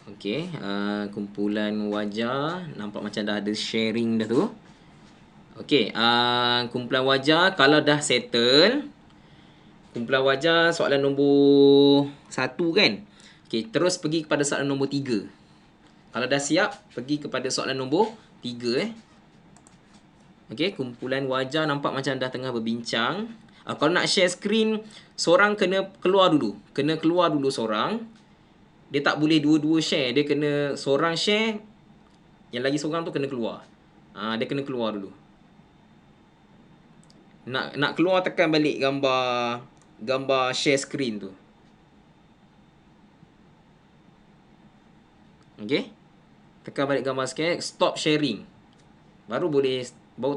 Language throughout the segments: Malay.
Okey, kumpulan wajah nampak macam dah ada sharing dah tu. Okey, kumpulan wajah kalau dah settle, kumpulan wajah soalan nombor 1 kan. Okey, terus pergi kepada soalan nombor 3. Kalau dah siap, pergi kepada soalan nombor 3 Okey, kumpulan wajah nampak macam dah tengah berbincang. Kalau nak share screen, seorang kena keluar dulu. Kena keluar dulu seorang. Dia tak boleh dua-dua share. Dia kena seorang share, yang lagi seorang tu kena keluar. Dia kena keluar dulu. Nak keluar, tekan balik gambar share screen tu. Okey. Tekan balik gambar share, stop sharing. Baru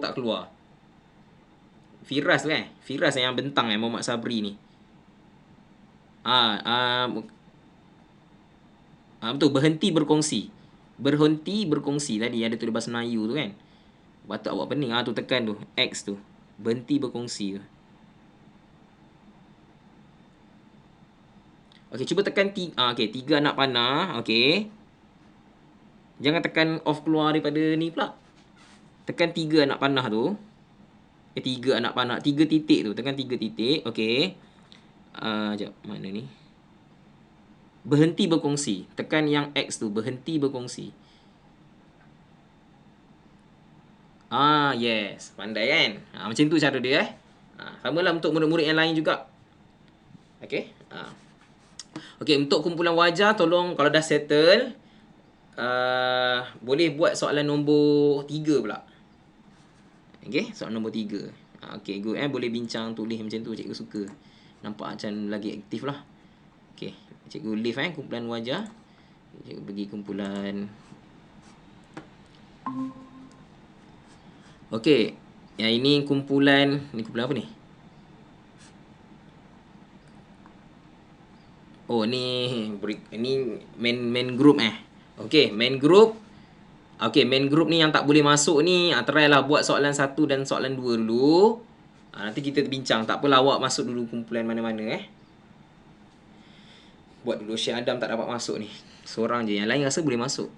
tak keluar. Firas tu Firas yang bentang Muhammad Sabri ni. Betul, berhenti berkongsi. Berhenti berkongsi tadi ada tulis bahasa Melayu tu kan. Patut awak pening tu, tekan tu X tu. Berhenti berkongsi tu. Okey, cuba tekan okey, 3 anak panah, okey. Jangan tekan off keluar daripada ni pula. Tekan 3 anak panah tu. 3 anak panah, 3 titik tu, tekan 3 titik, okey. Jap, mana ni? Berhenti berkongsi. Tekan yang X tu, berhenti berkongsi. Yes. Pandai kan? Macam tu cara dia samalah untuk murid-murid yang lain juga. Okey. Okey, untuk kumpulan wajah tolong kalau dah settle, boleh buat soalan nombor 3 pula. Okey, soalan nombor 3. Okey, good boleh bincang, tulis macam tu, cikgu suka. Nampak macam lagi aktif lah. Okey, cikgu leave kumpulan wajah. Cikgu pergi kumpulan. Okey, yang ini kumpulan apa ni? Oh, ni main group Okey, main group. Okey, main group ni yang tak boleh masuk ni, try lah buat soalan 1 dan soalan 2 dulu. Nanti kita bincang. Tak apalah, awak masuk dulu kumpulan mana-mana Buat dulu. Syekh Adam tak dapat masuk ni. Seorang je, yang lain rasa boleh masuk.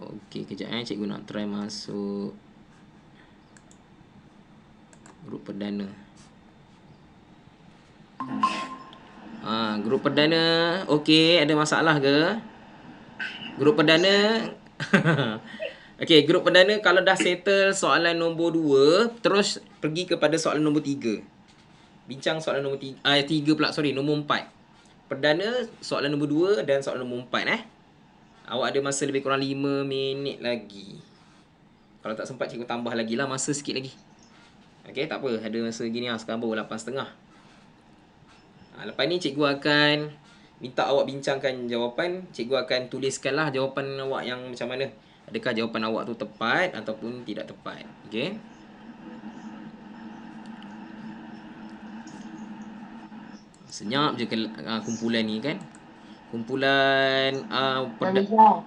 Okey, kejap cikgu nak try masuk grup perdana. Grup perdana. Okey, ada masalah ke? Grup perdana. Okey, grup perdana kalau dah settle soalan nombor 2, terus pergi kepada soalan nombor 3. Bincang soalan nombor 3 pula, nombor 4. Perdana, soalan nombor 2 dan soalan nombor 4 Awak ada masa lebih kurang 5 minit lagi. Kalau tak sempat, cikgu tambah lagi lah masa sikit lagi. Okey, tak apa. Ada masa gini sekarang baru 8.30. Lepas ni cikgu akan minta awak bincangkan jawapan. Cikgu akan tuliskanlah jawapan awak yang macam mana. Adakah jawapan awak tu tepat ataupun tidak tepat. Okey. Senyap je kumpulan ni kan. Kumpulan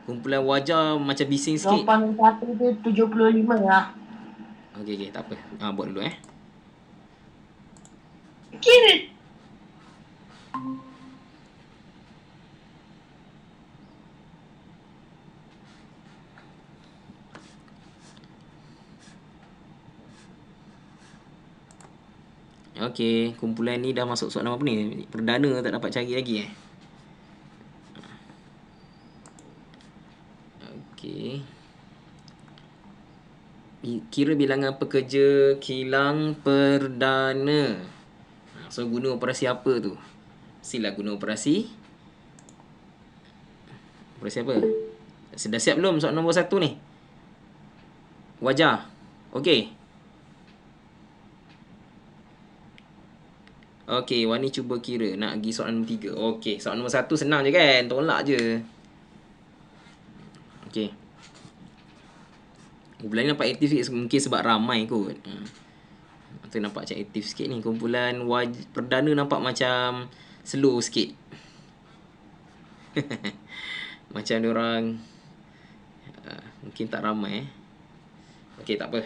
kumpulan wajah macam bising sikit. Jawapan 1 tu 75 lah. Okey, tak apa. Buat dulu Kira. Okey, kumpulan ni dah masuk soalan apa ni? Perdana tak dapat cari lagi Okey. Kira bilangan pekerja kilang perdana. So, guna operasi apa tu? Sila guna operasi apa? Sudah siap belum soalan nombor 1 ni? Wajah. Okey. Okey, Wani cuba kira. Nak pergi soalan nombor 3. Okey, soalan nombor 1 senang je kan? Tolak je. Okey. Kumpulan ni nampak aktif sikit, mungkin sebab ramai kot. Tu nampak macam aktif sikit ni. Kumpulan perdana nampak macam slow sikit. Macam diorang mungkin tak ramai Okey, tak apa.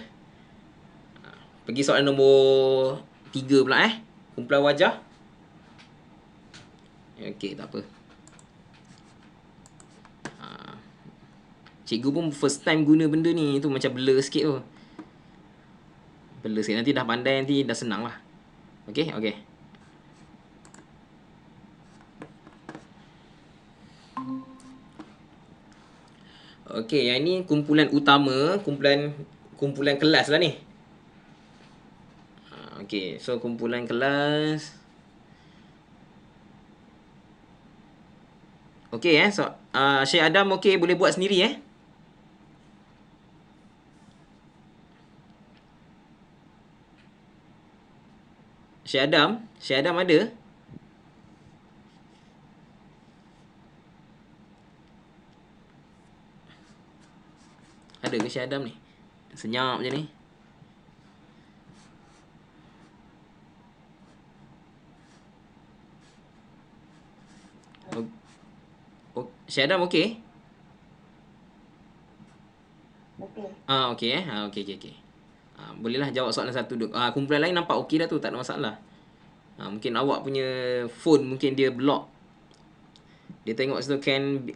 Pergi soalan nombor 3 pula Kumpulan wajah. Okey, tak apa. Cikgu pun first time guna benda ni. Tu macam blur sikit tu. Blur sikit. Nanti dah pandai, nanti dah senang lah. Okey, okey. Okey, yang ni kumpulan utama, kumpulan kelas lah ni. Okey, so kumpulan kelas. Okey so Syekh Adam okey boleh buat sendiri Syekh Adam ada? Ada ke Syekh Adam ni? Senyap je ni. Syekh Adam okey? Okey. Okey okey. Bolehlah jawab soalan satu dulu. Kumpulan lain nampak okey dah tu, tak ada masalah. Mungkin awak punya phone mungkin dia block. Dia tengok situ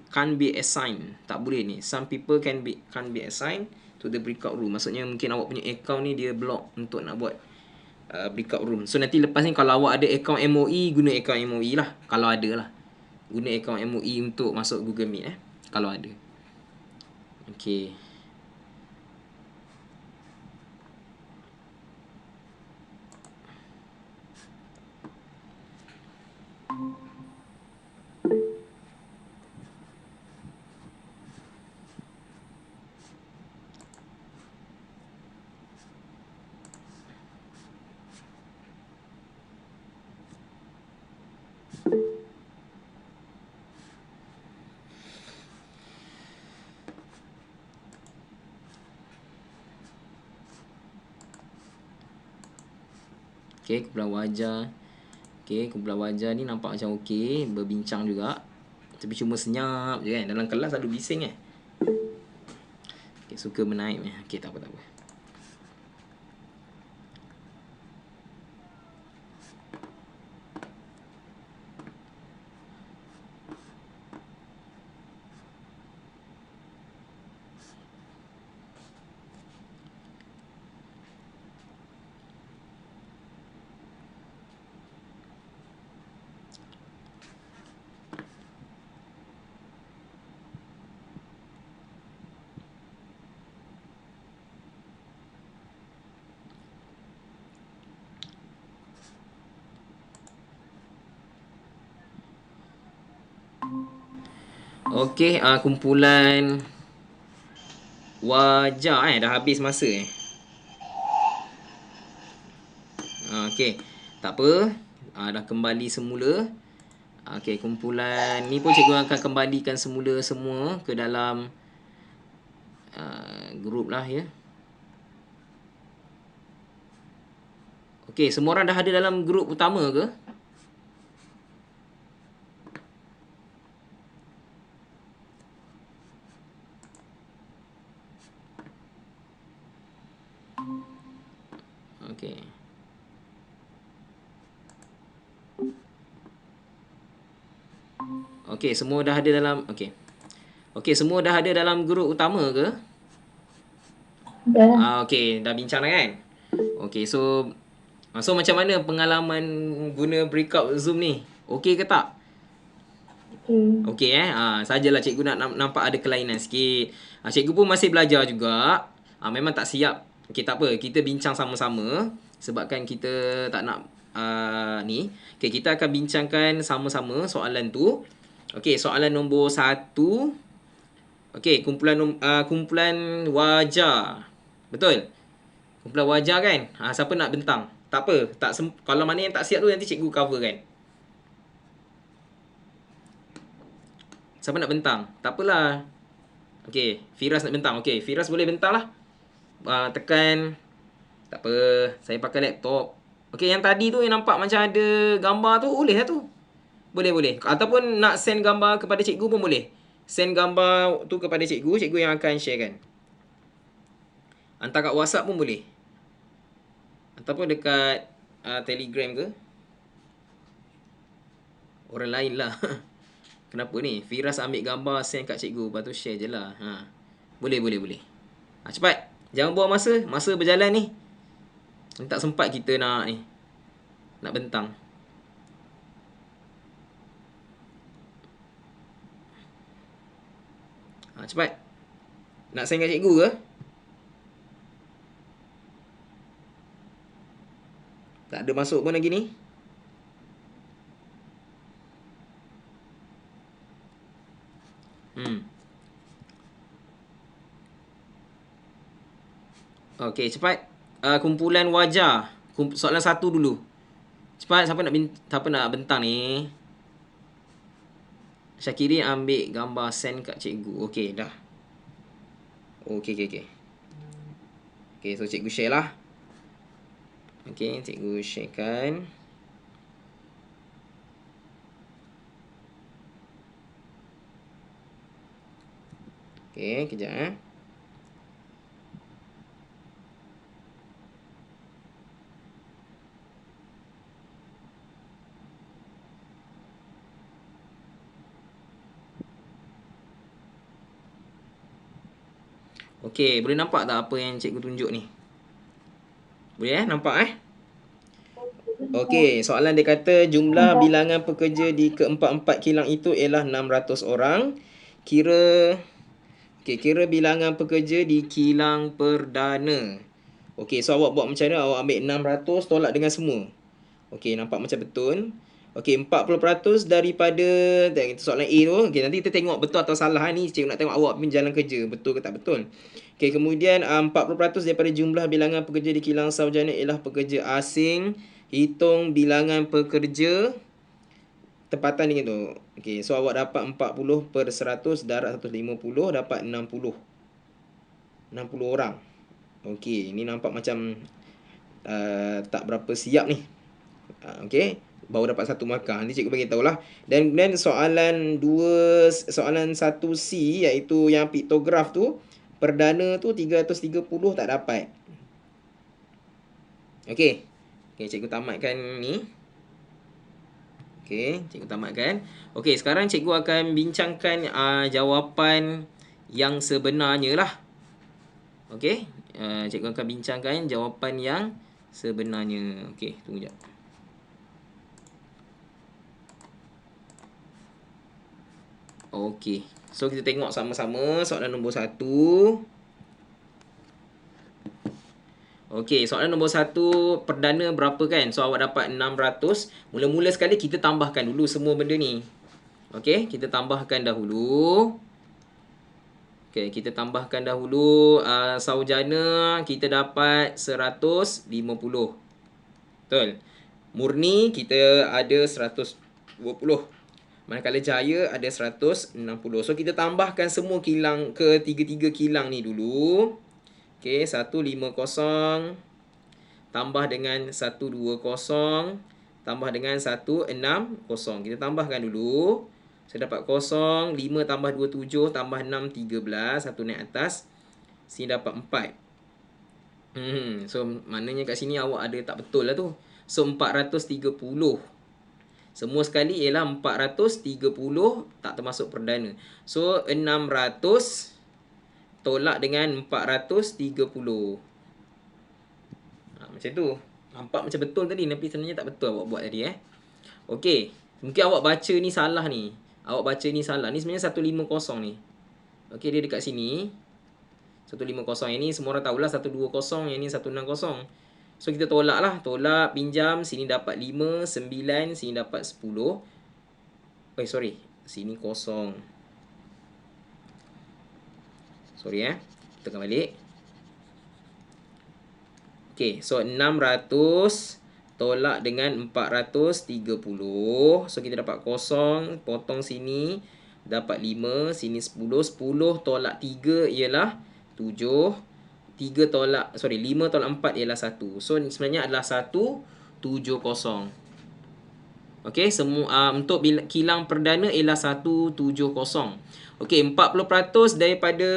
can't be assigned. Tak boleh ni. Some people can't be assigned to the breakout room. Maksudnya mungkin awak punya account ni dia block untuk nak buat breakout room. So nanti lepas ni kalau awak ada account MOE, guna account MOE lah. Kalau ada lah. Guna account MOE untuk masuk Google Meet kalau ada. Okey. Okey, kumpulan wajah. Okey, kumpulan wajah ni nampak macam okey, berbincang juga. Tapi cuma senyap je kan. Dalam kelas ada bising Okey, suka menaip Okey, tak apa. Okey, kumpulan wajah dah habis masa Okey, tak apa. Dah kembali semula. Okey, kumpulan ni pun cikgu akan kembalikan semula semua ke dalam grup lah ya. Okey, semua orang dah ada dalam grup utama ke? Okey. Okey, semua dah ada dalam Okey, semua dah ada dalam grup utama ke? Dah. Okey, dah bincang dah kan? Okey, so macam mana pengalaman guna breakout Zoom ni? Okey ke tak? Okey sajalah cikgu nak nampak ada kelainan sikit. Cikgu pun masih belajar juga. Memang tak siap. Okey, tak apa. Kita bincang sama-sama sebabkan kita tak nak ni. Okey, kita akan bincangkan sama-sama soalan tu. Okey, soalan nombor 1. Okey, kumpulan wajah. Betul? Kumpulan wajah kan? Siapa nak bentang? Tak apa. Kalau mana yang tak siap tu nanti cikgu cover kan. Siapa nak bentang? Tak apalah. Okey, Firas nak bentang. Okey, Firas boleh bentang lah. Tekan. Tak apa, saya pakai laptop. Okey, yang tadi tu yang nampak macam ada gambar tu, boleh lah tu. Boleh. Ataupun nak send gambar kepada cikgu pun boleh. Send gambar tu kepada cikgu yang akan share kan. Hantar kat WhatsApp pun boleh. Ataupun dekat Telegram ke. Orang lain lah. Kenapa ni? Firas ambil gambar send kat cikgu. Lepas tu share je lah. Ha. Boleh. Cepat. Jangan buang masa. Masa berjalan ni. Tak sempat kita nak ni. Nak bentang. Cepat. Nak send kat cikgu ke? Tak ada masuk pun lagi ni. Okey, cepat. Kumpulan wajah. Soalan 1 dulu. Cepat, siapa nak bentang ni? Syakiri ambil gambar send kat cikgu. Okey, dah. Okey. Okey, so cikgu share lah. Okey, cikgu sharekan. Okey, kejap Okey, boleh nampak tak apa yang cikgu tunjuk ni? Boleh nampak Okey, soalan dia kata jumlah bilangan pekerja di keempat-empat kilang itu ialah 600 orang. Kira bilangan pekerja di kilang perdana. Okey, so awak buat macam mana? Awak ambil 600 tolak dengan semua. Okey, nampak macam betul. Okey, 40% daripada soalan A tu. Okey, nanti kita tengok betul atau salah ni. Cikgu nak tengok awak punya jalan kerja. Betul ke tak betul. Okey, kemudian 40% daripada jumlah bilangan pekerja di kilang sarjana ialah pekerja asing. Hitung bilangan pekerja. Tempatan ni tu. Okey, so awak dapat 40/100 darab 150 dapat 60. 60 orang. Okey, ni nampak macam tak berapa siap ni. Okey, baru dapat 1 markah. Nanti cikgu bagi tahulah. Dan soalan 1C iaitu yang piktograf tu, perdana tu 330 tak dapat. Okey, cikgu tamatkan ni. Okey, cikgu tamatkan. Okey, sekarang cikgu akan bincangkan jawapan yang sebenarnya lah. Okey, cikgu akan bincangkan jawapan yang sebenarnya. Okey, tunggu jap. Okey, so kita tengok sama-sama soalan nombor 1. Okey, soalan nombor 1 perdana berapa kan? So awak dapat 600. Mula-mula sekali kita tambahkan dulu semua benda ni. Okey, kita tambahkan dahulu. Okey, kita tambahkan dahulu sarjana kita dapat 150. Betul. Murni kita ada 120. Manakala Jaya ada 160. So kita tambahkan semua kilang ke tiga-tiga kilang ni dulu. Okey, 150 tambah dengan 120 tambah dengan 160. Kita tambahkan dulu. Saya dapat 0, 5 tambah 2, 7, tambah 6, 13. Satu naik atas. Sini dapat 4. So, maknanya kat sini awak ada tak betul lah tu. So, 430. Semua sekali ialah 430, tak termasuk perdana. So, 600 tolak dengan 430. Macam tu. Nampak macam betul tadi, tapi sebenarnya tak betul awak buat tadi. Okey, mungkin awak baca ni salah ni. Ni sebenarnya 150 ni. Okey, dia dekat sini. 150 yang ni semua orang tahulah 120, yang ni 160. So kita tolak lah. Tolak, pinjam. Sini dapat 5, 9. Sini dapat 10. Sini kosong. Tekan balik. Okay, so 600 tolak dengan 430. So kita dapat kosong. Potong sini. Dapat 5. Sini 10. 10 tolak 3 ialah 7. 5 tolak 4 ialah 1. So sebenarnya adalah 170. Okey, semua untuk kilang perdana ialah 170. Okey, 40% daripada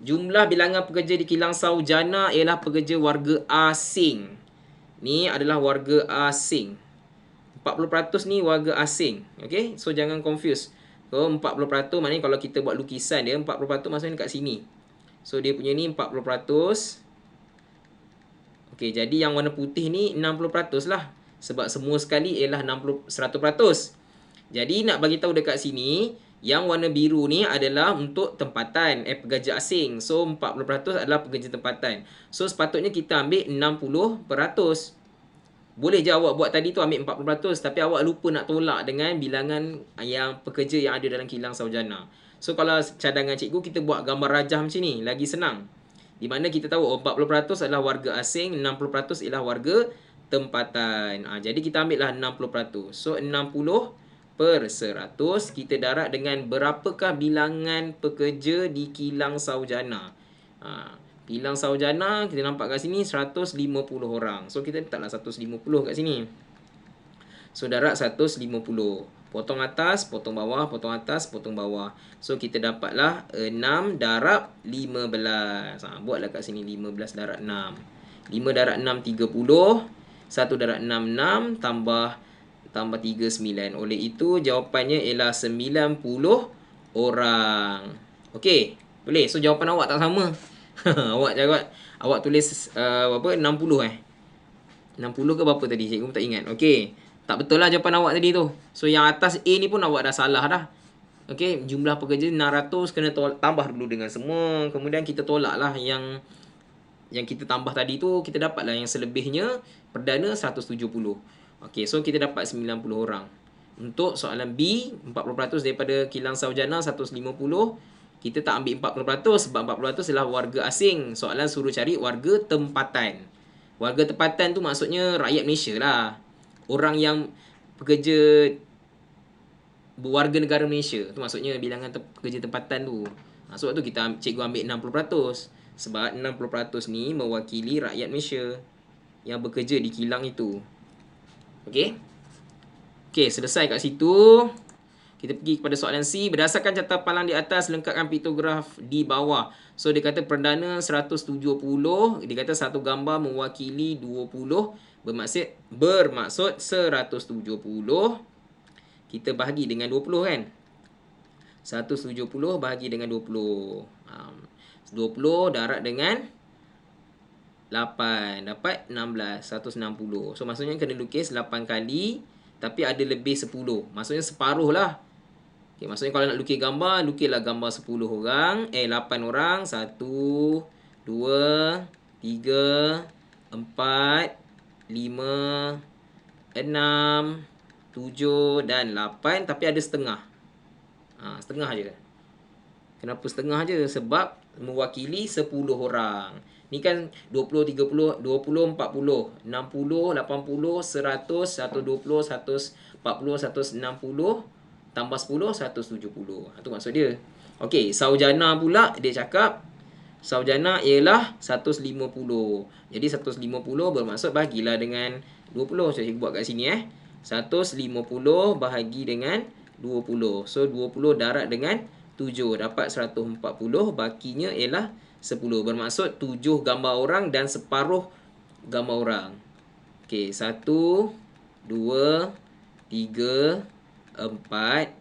jumlah bilangan pekerja di kilang sarjana ialah pekerja warga asing. Ni adalah warga asing. 40% ni warga asing. Okey, so jangan confuse. So 40% maknanya kalau kita buat lukisan dia 40% maksudnya kat sini. So dia punya ni 40%. Okey, jadi yang warna putih ni 60% lah. Sebab semua sekali ialah 100%. Jadi nak bagi tahu dekat sini, yang warna biru ni adalah untuk tempatan, pekerja asing. So 40% adalah pekerja tempatan. So sepatutnya kita ambil 60%. Boleh je awak buat tadi tu ambil 40%, tapi awak lupa nak tolak dengan bilangan yang pekerja yang ada dalam kilang sarjana. So kalau cadangan cikgu, kita buat gambar rajah macam ni, lagi senang. Di mana kita tahu 40% adalah warga asing, 60% ialah warga tempatan. Jadi kita ambil lah 60%. So 60/100 kita darab dengan berapakah bilangan pekerja di kilang sarjana. Kilang sarjana kita nampak kat sini 150 orang. So kita letaklah 150 kat sini. So darab 150. Potong atas, potong bawah, potong atas, potong bawah. So kita dapatlah 6 darab 15. Buatlah kat sini 15 darab 6. 5 darab 6 30. 1 darab 6 6 tambah 3 9. Oleh itu jawapannya ialah 90 orang. Okey, boleh. So jawapan awak tak sama. awak tulis berapa? 60 60 ke berapa tadi? Cikgu pun tak ingat. Okey. Tak betul lah jawapan awak tadi tu. So yang atas A ni pun awak dah salah dah. Okey, jumlah pekerja 600 kena tambah dulu dengan semua. Kemudian kita tolak lah yang kita tambah tadi tu, kita dapat lah yang selebihnya perdana 170. Okey, so kita dapat 90 orang. Untuk soalan B, 40% daripada kilang sarjana 150. Kita tak ambil 40% sebab 40% adalah warga asing. Soalan suruh cari warga tempatan. Warga tempatan tu maksudnya rakyat Malaysia lah. Orang yang pekerja warga negara Malaysia. Tu maksudnya bilangan pekerja tempatan tu. Sebab tu cikgu ambil 60%. Sebab 60% ni mewakili rakyat Malaysia yang bekerja di kilang itu. Okey? Okey, selesai kat situ. Kita pergi kepada soalan C. Berdasarkan catatan palang di atas, lengkapkan piktograf di bawah. So, dia kata perdana 170. Dia kata satu gambar mewakili 20. Bermaksud 170. Kita bahagi dengan 20 kan? 170 bahagi dengan 20. 20 darab dengan 8. Dapat 16. 160. So, maksudnya kena lukis 8 kali. Tapi ada lebih 10. Maksudnya separuh lah. Okay, maksudnya kalau nak lukis gambar, lukislah gambar 10 orang. 8 orang. 1, 2, 3, 4, 5, 6, 7 dan 8. Tapi ada setengah. Setengah je. Kenapa setengah je? Sebab mewakili 10 orang. Ni kan 20, 30, 20, 40, 60, 80, 100, 120, 140, 160, tambah 10, 170. Itu maksud dia. Okey, sarjana pula dia cakap sarjana ialah 150. Jadi 150 bermaksud bahagilah dengan 20. Saya buat kat sini 150 bahagi dengan 20. So 20 darab dengan 7. Dapat 140. Bakinya ialah 10. Bermaksud 7 gambar orang dan separuh gambar orang. Okey, 1, 2, 3, 4,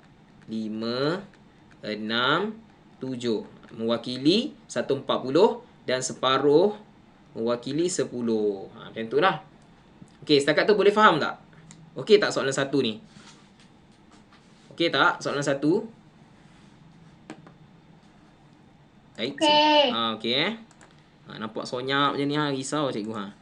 5, 6, 7. Mewakili 140 dan separuh mewakili 10. Macam tu lah. Okey, setakat tu boleh faham tak? Okey tak soalan 1 ni? Okey tak soalan 1? Baik. Okey. Nampak sonyak macam ni risau cikgu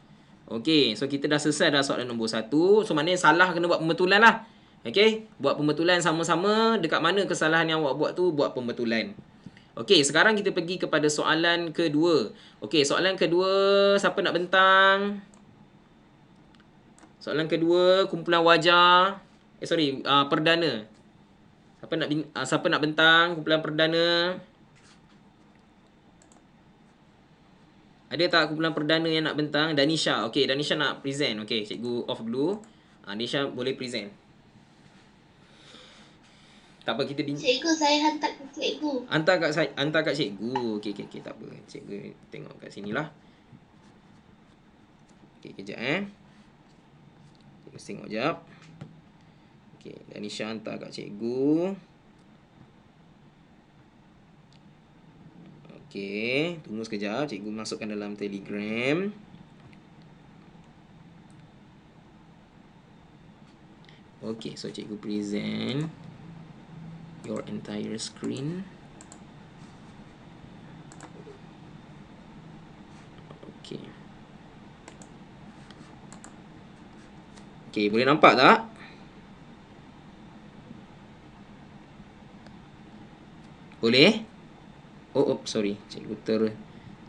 Okey, so kita dah selesai dah soalan nombor 1. So maknanya salah kena buat pembetulan lah. Okey, buat pembetulan sama-sama. Dekat mana kesalahan yang awak buat tu, buat pembetulan. Okey, sekarang kita pergi kepada soalan kedua. Okey, soalan kedua, siapa nak bentang? Soalan kedua, kumpulan wajah. Perdana. Siapa nak bentang kumpulan perdana? Ada tak kumpulan perdana yang nak bentang? Danisha. Okey, Danisha nak present. Okey, cikgu off dulu. Danisha boleh present. Tak apa, kita Cikgu, saya hantar ke cikgu. Hantar kat cikgu. Okey, tak apa. Cikgu tengok kat sinilah. Okey, kejap Cikgu tengok jap. Okey, Danisha hantar kat cikgu. Okey, tunggu sekejap, cikgu masukkan dalam Telegram. Okey, so cikgu present your entire screen. Okey. Okey, boleh nampak tak? Boleh? Oh, sorry. Cikgu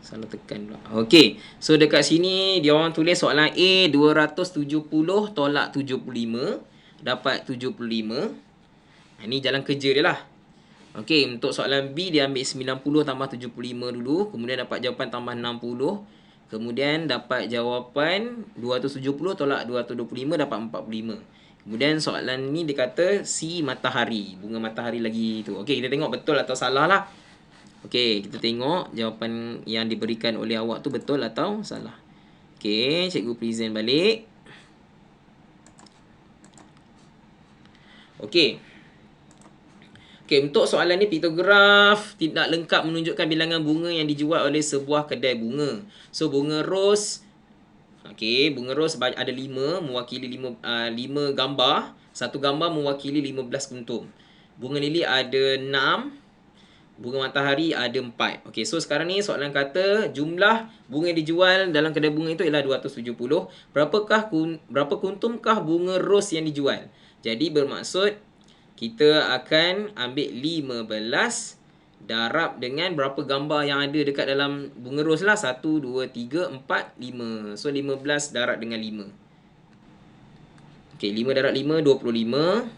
salah tekan pula. Okey. So dekat sini dia orang tulis soalan A 270 tolak 75 dapat 75. Ini jalan kerja dia lah. Okey, untuk soalan B dia ambil 90 tambah 75 dulu, kemudian dapat jawapan tambah 60. Kemudian dapat jawapan 270 tolak 225 dapat 45. Kemudian soalan ni dia kata C matahari, bunga matahari lagi tu. Okey, kita tengok betul atau salah lah. Okey, kita tengok jawapan yang diberikan oleh awak tu betul atau salah. Okey, cikgu present balik. Okey. Okey, untuk soalan ni piktograf tidak lengkap menunjukkan bilangan bunga yang dijual oleh sebuah kedai bunga. So, bunga ros, okey, bunga ros ada 5, mewakili 5 gambar. Satu gambar mewakili 15 kuntum. Bunga lili ada 6, bunga matahari ada 4. Okey, so sekarang ni soalan kata jumlah bunga yang dijual dalam kedai bunga itu ialah 270. Berapa kuntumkah bunga ros yang dijual? Jadi bermaksud kita akan ambil 15 darab dengan berapa gambar yang ada dekat dalam bunga ros lah. 1, 2, 3, 4, 5. So 15 darab dengan 5. Okey, 5 darab 5, 25.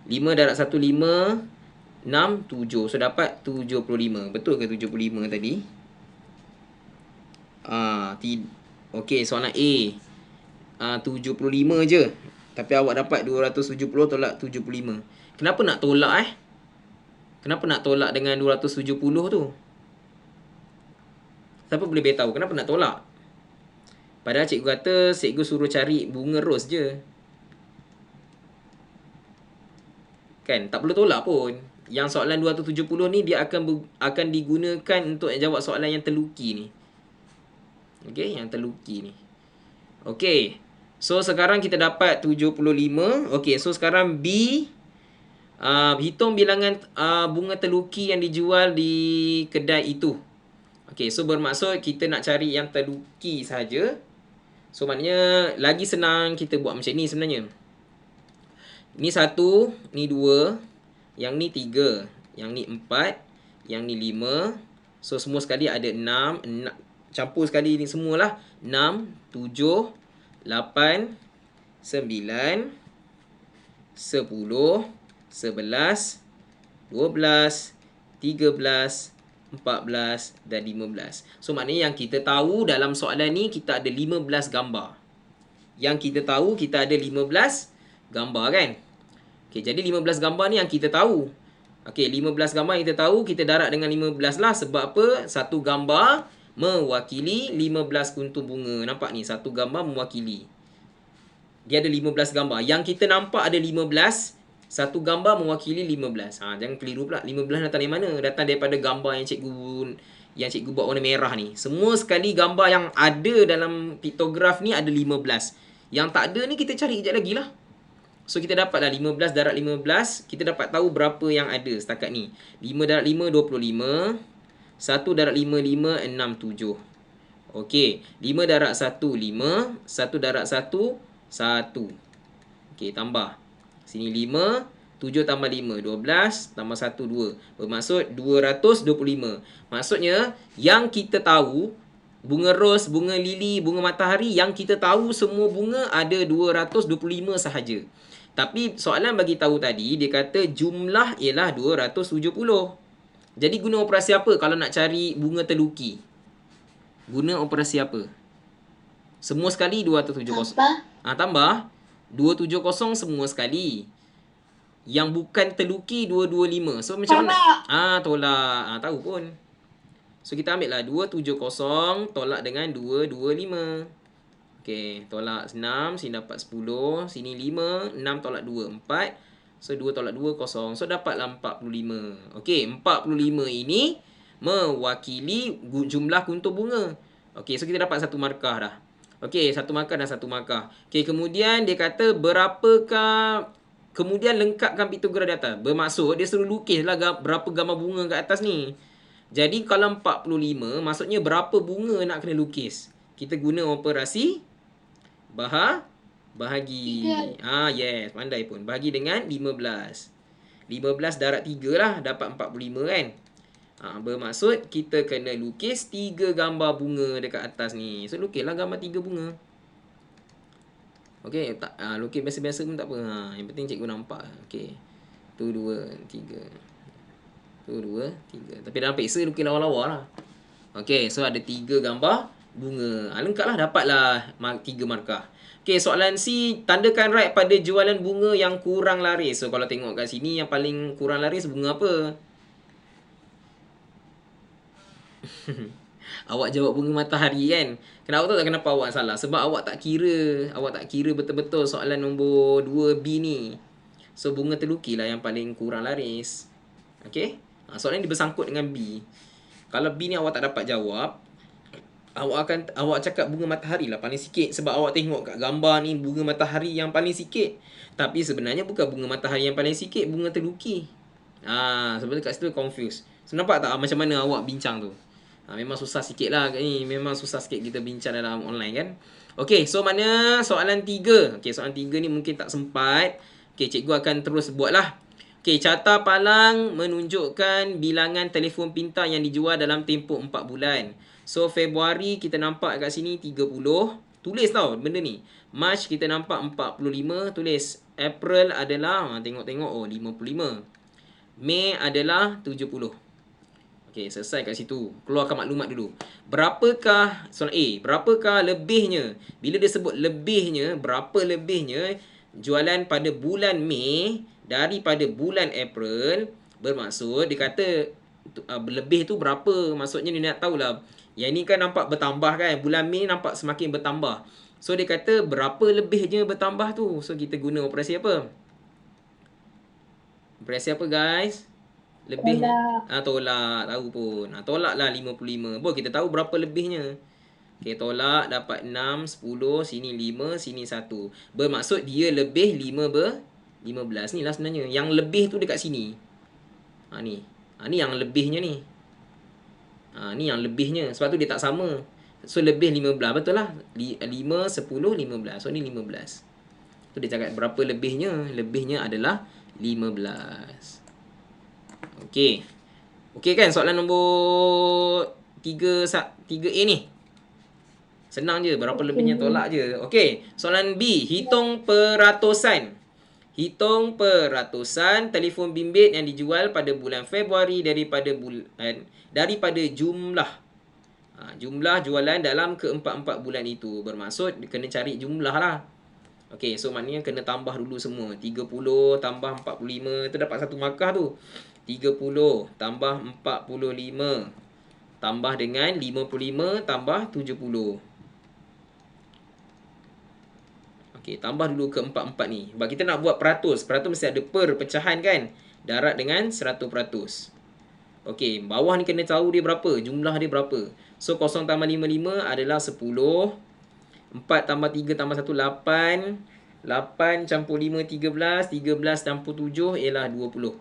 5 darab 1, 5. 6, 7. So, dapat 75. Betul ke 75 tadi? Okey, soalan A. 75 je. Tapi awak dapat 270 tolak 75. Kenapa nak tolak Kenapa nak tolak dengan 270 tu? Siapa boleh beritahu kenapa nak tolak? Padahal cikgu kata cikgu suruh cari bunga ros je. Kan, tak perlu tolak pun. Yang soalan 270 ni dia akan digunakan untuk jawab soalan yang terluki ni. Okey, yang terluki ni. Okey. So sekarang kita dapat 75. Okey, so sekarang B hitung bilangan bunga terluki yang dijual di kedai itu. Okey, so bermaksud kita nak cari yang terluki saja. So maknanya lagi senang kita buat macam ni sebenarnya. Ni 1, ni 2. Yang ni 3, yang ni 4, yang ni 5. So semua sekali ada 6, campur sekali ni semualah. 6, 7, 8, 9, 10, 11, 12, 13, 14 dan 15. So maknanya yang kita tahu dalam soalan ni kita ada 15 gambar. Yang kita tahu kita ada 15 gambar kan? Okey, jadi 15 gambar ni yang kita tahu. Okey, 15 gambar yang kita tahu, kita darab dengan 15 lah. Sebab apa? Satu gambar mewakili 15 kuntum bunga. Nampak ni? Satu gambar mewakili. Dia ada 15 gambar. Yang kita nampak ada 15. Satu gambar mewakili 15. Jangan keliru pula. 15 datang dari mana? Datang daripada gambar yang cikgu buat warna merah ni. Semua sekali gambar yang ada dalam piktograf ni ada 15. Yang tak ada ni kita cari kejap lagi lah. So, kita dapatlah 15 darab 15. Kita dapat tahu berapa yang ada setakat ni. 5 darab 5, 25. 1 darab 5, 5, 6, 7. Okey. 5 darab 1, 5. 1 darab 1, 1. Okey, tambah. Sini 5. 7 tambah 5, 12. Tambah 1, 2. Bermaksud 225. Maksudnya, yang kita tahu, bunga ros, bunga lili, bunga matahari, yang kita tahu semua bunga ada 225 sahaja. Tapi soalan bagi tahu tadi, dia kata jumlah ialah 270. Jadi guna operasi apa kalau nak cari bunga terluki? Guna operasi apa? Semua sekali 270. Tambah 270 semua sekali. Yang bukan terluki 225. So macam mana? Tolak. Tahu pun. So kita ambil lah 270 tolak dengan 225. Okey, tolak 6, sini dapat 10, sini 5, 6 tolak 2, 4. So 2 tolak 2, kosong. So dapatlah 45. Okey, 45 ini mewakili jumlah kuntur bunga. Okey, so kita dapat satu markah dah. Okey, satu markah dan satu markah. Okey, kemudian dia kata berapakah, kemudian lengkapkan piktogram di atas. Bermaksud dia suruh lukislah berapa gambar bunga kat atas ni. Jadi kalau 45 maksudnya berapa bunga nak kena lukis. Kita guna operasi bahagi. Yes, pandai pun. Bahagi dengan 15. 15 darab 3 lah, dapat 45 kan. Bermaksud kita kena lukis 3 gambar bunga dekat atas ni. So lukislah gambar 3 bunga. Okey, tak lukis biasa-biasa pun tak apa. Yang penting cikgu nampak. Okey. 1 2 3. 1 2 3. Tapi dalam peksa lukis lawa-lawa lah. Okey, so ada 3 gambar bunga. Lengkaplah, dapatlah 3 markah. Okey, soalan C, tandakan right pada jualan bunga yang kurang laris. So kalau tengok kat sini yang paling kurang laris bunga apa? Awak jawab bunga matahari kan. Kenapa tahu tak kenapa awak salah? Sebab awak tak kira betul-betul soalan nombor 2B ni. So bunga terluki lah yang paling kurang laris. Okey? Soalan ni bersangkut dengan B. Kalau B ni awak tak dapat jawab, awak cakap bunga matahari lah paling sikit. Sebab awak tengok kat gambar ni bunga matahari yang paling sikit. Tapi sebenarnya bukan bunga matahari yang paling sikit, bunga terluki. Sebab kat situ confused. So nampak tak macam mana awak bincang tu? Memang susah sikit lah ni. Memang susah sikit kita bincang dalam online kan. Okey, so mana soalan 3? Okey, soalan 3 ni mungkin tak sempat. Okey, cikgu akan terus buat lah. Okey, carta palang menunjukkan bilangan telefon pintar yang dijual dalam tempoh 4 bulan. So, Februari kita nampak kat sini 30. Tulis tau benda ni. March kita nampak 45. Tulis. April adalah, tengok-tengok, 55. Mei adalah 70. Okey, selesai kat situ. Keluarkan maklumat dulu. Berapakah, soalan A, berapakah lebihnya? Bila dia sebut lebihnya, berapa lebihnya jualan pada bulan Mei daripada bulan April? Bermaksud, dia kata lebih tu berapa? Maksudnya dia nak tahulah. Yang ni kan nampak bertambah kan. Bulan Mei nampak semakin bertambah. So, dia kata berapa lebihnya bertambah tu? So, kita guna operasi apa? Operasi apa guys? Lebihnya tolak, tahu pun. Tolaklah 55. Boleh kita tahu berapa lebihnya. Okey, tolak dapat 6, 10, sini 5, sini 1. Bermaksud dia lebih 15 ni lah sebenarnya. Yang lebih tu dekat sini. Ni. Ni yang lebihnya ni. Ni yang lebihnya. Sebab tu dia tak sama. So lebih 15, betul lah. 5, 10, 15. So ni 15. Tu dia cakap berapa lebihnya? Lebihnya adalah 15. Okey. Okey kan soalan nombor 3A ni. Senang je, berapa lebihnya tolak je. Okey, soalan B, hitung peratusan. Hitung peratusan telefon bimbit yang dijual pada bulan Februari daripada jumlah. Jumlah jualan dalam keempat-empat bulan itu. Bermaksud kena cari jumlah lah. Okey, so maknanya kena tambah dulu semua. 30 tambah 45, tu dapat satu markah tu. 30 tambah 45 tambah dengan 55 tambah 70. Okey, tambah dulu ke 44 ni. Sebab kita nak buat peratus. Peratus mesti ada per pecahan kan. Darat dengan 100%. Okey, bawah ni kena tahu dia berapa. Jumlah dia berapa. So, 0 tambah 55 adalah 10. 4 tambah 3 tambah 1, 8. 8 campur 5, 13. 13 campur 7 ialah 20.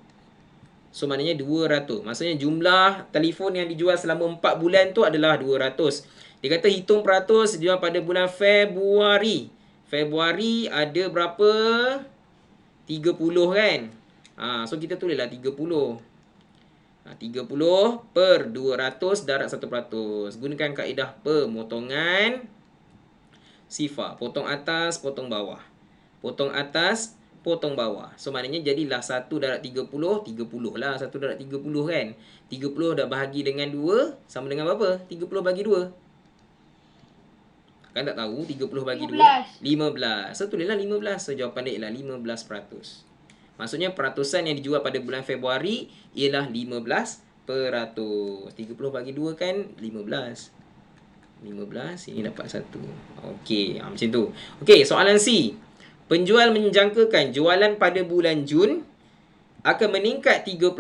So, maknanya 200. Maksudnya jumlah telefon yang dijual selama 4 bulan tu adalah 200. Dia kata hitung peratus jual pada bulan Februari. Februari ada berapa? 30 kan? So, kita tulislah 30. 30 per 200 darat 1%. Gunakan kaedah pemotongan sifar. Potong atas, potong bawah. Potong atas, potong bawah. So, maknanya jadilah 1 darat 30. 30 lah 1 darat 30 kan. 30 dah bahagi dengan 2. Sama dengan berapa? 30 bagi 2. Kan tak tahu 30 bagi 2 15. So tulislah 15. So jawapan dia ialah 15%. Maksudnya peratusan yang dijual pada bulan Februari ialah 15%. 30 bagi 2 kan 15. 15, ini dapat 1. Okey, macam tu. Okey, soalan C. Penjual menjangkakan jualan pada bulan Jun akan meningkat 30%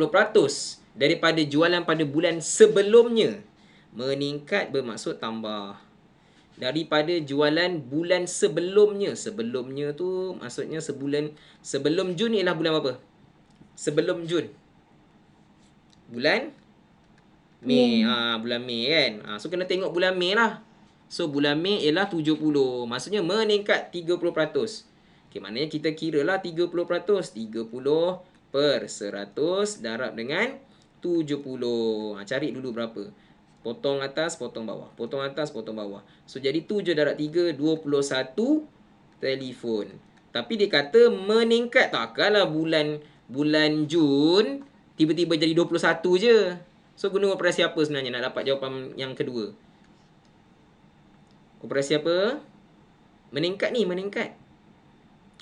daripada jualan pada bulan sebelumnya. Meningkat bermaksud tambah. Daripada jualan bulan sebelumnya. Sebelumnya tu maksudnya sebulan. Sebelum Jun ialah bulan apa? Sebelum Jun. Bulan Mei. Bulan Mei kan. So kena tengok bulan Mei lah. So bulan Mei ialah 70. Maksudnya meningkat 30%. Okay, maknanya kita kira lah 30%. 30 per 100 darab dengan 70. Cari dulu berapa. Potong atas, potong bawah. Potong atas, potong bawah. So jadi 7 darab 3, 21 telefon. Tapi dia kata meningkat. Takkanlah bulan Jun tiba-tiba jadi 21 je. So guna operasi apa sebenarnya nak dapat jawapan yang kedua? Operasi apa? Meningkat ni, meningkat.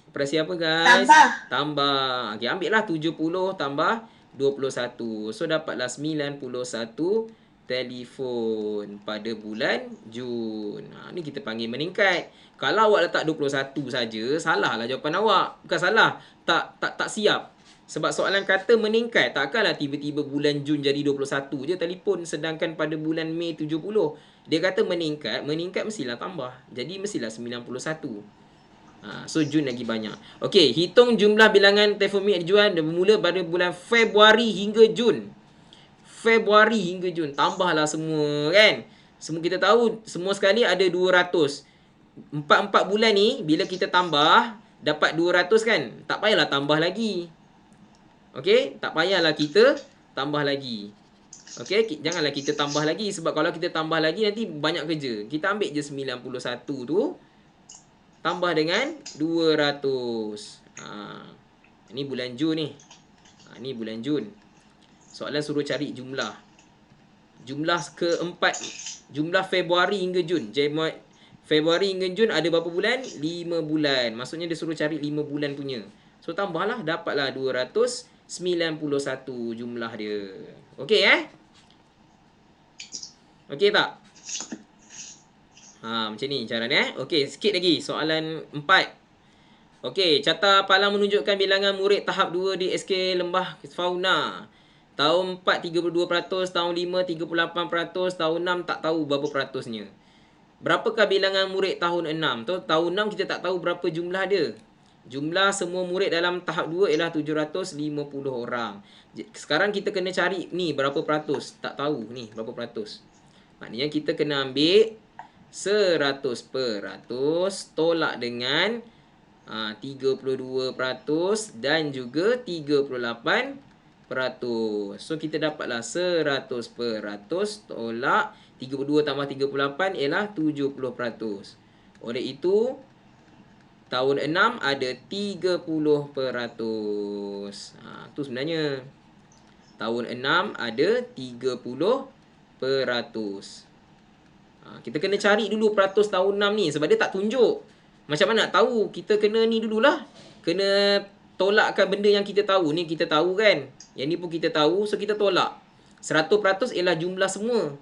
Operasi apa guys? Tambah. Okay, ambil lah 70 tambah 21. So dapatlah 91 telefon pada bulan Jun. Ni kita panggil meningkat. Kalau awak letak 21 saja, salah lah jawapan awak. Bukan salah, tak siap. Sebab soalan kata meningkat. Takkanlah tiba-tiba bulan Jun jadi 21 je telefon. Sedangkan pada bulan Mei 70. Dia kata meningkat. Meningkat mestilah tambah. Jadi mestilah 91. So Jun lagi banyak. Okey, hitung jumlah bilangan telefon bimbit dijual bermula pada bulan Februari hingga Jun. Februari hingga Jun. Tambahlah semua kan. Semua kita tahu semua sekali ada 200. 4 bulan ni bila kita tambah dapat 200 kan. Tak payahlah tambah lagi. Okey, tak payahlah kita tambah lagi. Okey, janganlah kita tambah lagi sebab kalau kita tambah lagi nanti banyak kerja. Kita ambil je 91 tu tambah dengan 200. Ini bulan Jun ni. Ni bulan Jun. Soalan suruh cari jumlah. Jumlah keempat. Jumlah Februari hingga Jun. Februari hingga Jun ada berapa bulan? 5 bulan. Maksudnya dia suruh cari 5 bulan punya. So tambahlah. Dapatlah 291 jumlah dia. Okey Okey tak? Macam ni caranya Okey, sikit lagi. Soalan 4. Okey, carta palang menunjukkan bilangan murid tahap 2 di SK Lembah Fauna. Tahun 4, 32%. Tahun 5, 38%. Tahun 6, tak tahu berapa peratusnya. Berapakah bilangan murid tahun 6? Tahun 6 kita tak tahu berapa jumlah dia. Jumlah semua murid dalam tahap 2 ialah 750 orang. Sekarang kita kena cari ni berapa peratus. Tak tahu ni berapa peratus. Maknanya kita kena ambil 100% tolak dengan 32% dan juga 38%. So kita dapatlah 100% tolak 32 tambah 38 ialah 70%. Oleh itu tahun 6 ada 30%. Tu sebenarnya. Tahun 6 ada 30%. Kita kena cari dulu peratus tahun 6 ni sebab dia tak tunjuk. Macam mana nak tahu? Kita kena ni dululah. Kena tolakkan benda yang kita tahu. Ni kita tahu kan. Yang ni pun kita tahu. So kita tolak. 100% ialah jumlah semua.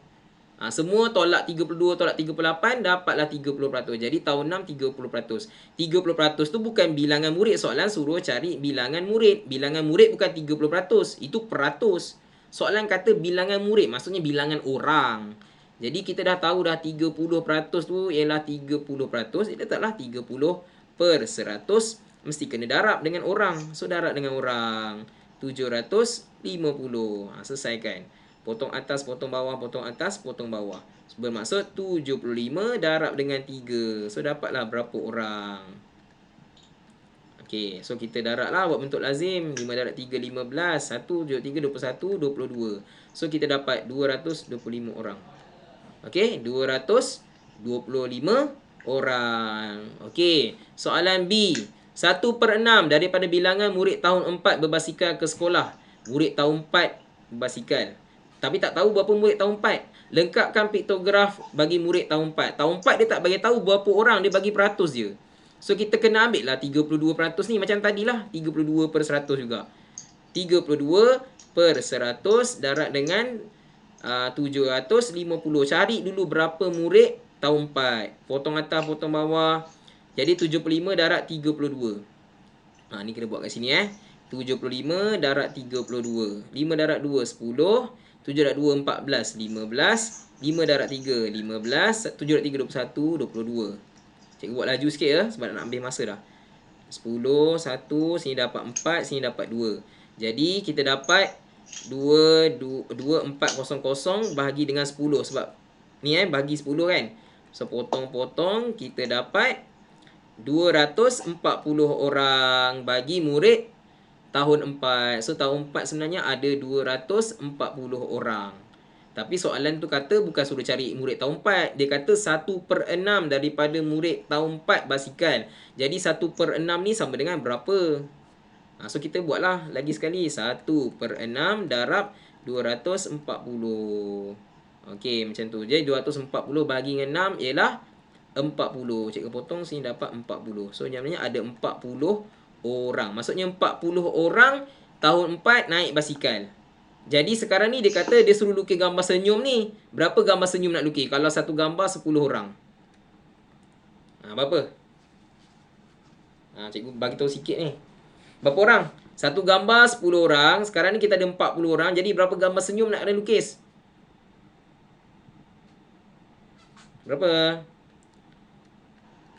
Semua tolak 32, tolak 38, dapatlah 30%. Jadi tahun 6, 30%. 30% tu bukan bilangan murid. Soalan suruh cari bilangan murid. Bilangan murid bukan 30%. Itu peratus. Soalan kata bilangan murid. Maksudnya bilangan orang. Jadi kita dah tahu dah 30% tu ialah 30%. Dia letaklah 30 per 100. Mesti kena darab dengan orang. So darab dengan orang. 750. Selesaikan. Potong atas, potong bawah, potong atas, potong bawah. Bermaksud 75 darab dengan 3. So dapatlah berapa orang. Okey, so kita darab lah buat bentuk lazim. 5 darab 3, 15. 1, 3, 21, 22. So kita dapat 225 orang. Okey, 225 orang. Okey, soalan B. 1/6 daripada bilangan murid tahun 4 berbasikal ke sekolah. Murid tahun 4 berbasikal. Tapi tak tahu berapa murid tahun 4. Lengkapkan piktograf bagi murid tahun 4. Tahun 4 dia tak bagi tahu berapa orang, dia bagi peratus je. So kita kena ambil lah 32% ni macam tadilah. 32 per 100 juga. 32 per 100 darab dengan 750. Cari dulu berapa murid tahun 4. Potong atas, potong bawah. Jadi 75 darab 32. Ni kena buat kat sini 75 darab 32. 5 darab 2, 10. 7 darab 2, 14. 15. 5 darab 3, 15. 7 darab 3, 21. 22. Cikgu buat laju sikit ya, sebab nak ambil masa dah. 10, 1, sini dapat 4, sini dapat 2. Jadi kita dapat 2400 bahagi dengan 10. Sebab ni bahagi 10 kan. So potong-potong kita dapat 240 orang bagi murid tahun 4. So tahun 4 sebenarnya ada 240 orang. Tapi soalan tu kata bukan suruh cari murid tahun 4. Dia kata 1/6 daripada murid tahun 4 basikal. Jadi 1/6 ni sama dengan berapa? So kita buatlah lagi sekali. 1/6 darab 240. Okey, macam tu. Jadi 240 bahagi dengan 6 ialah 40. Cikgu potong sini dapat 40. So namanya ada 40 orang. Maksudnya 40 orang tahun 4 naik basikal. Jadi sekarang ni dia kata dia suruh lukis gambar senyum ni. Berapa gambar senyum nak lukis? Kalau satu gambar 10 orang. Berapa? Cikgu bagi tahu sikit ni. Berapa orang? Satu gambar 10 orang. Sekarang ni kita ada 40 orang. Jadi berapa gambar senyum nak kena lukis? Berapa?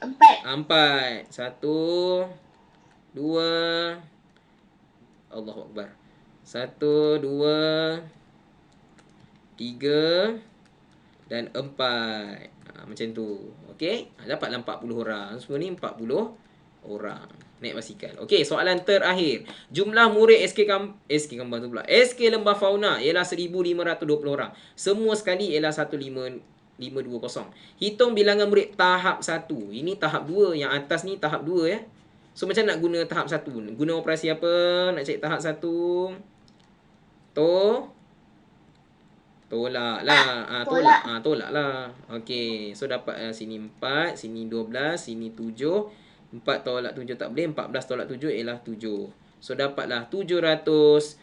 4. 1, 2. Allahu Akbar. 1, 2, 3 dan 4. Macam tu. Okey? Dapatlah 40 orang. Semua ni 40 orang naik basikal. Okey, soalan terakhir. Jumlah murid SK Kambang tu pula. SK Lembah Fauna ialah 1520 orang. Semua sekali ialah 15520. Hitung bilangan murid tahap 1. Ini tahap 2. Yang atas ni tahap 2 ya. So macam nak guna tahap 1? Guna operasi apa? Nak cari tahap 1? Tolak lah. Tolak lah. Okey. So dapat sini 4, sini 12, sini 7. 4 tolak 7 tak boleh. 14 tolak 7 ialah 7. So dapatlah 770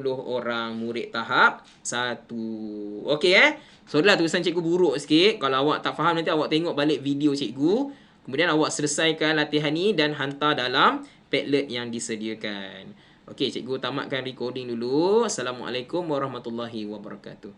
orang murid tahap 1. Okey So dah tulisan cikgu buruk sikit. Kalau awak tak faham nanti awak tengok balik video cikgu. Kemudian awak selesaikan latihan ni dan hantar dalam Padlet yang disediakan. Okey, cikgu tamatkan recording dulu. Assalamualaikum warahmatullahi wabarakatuh.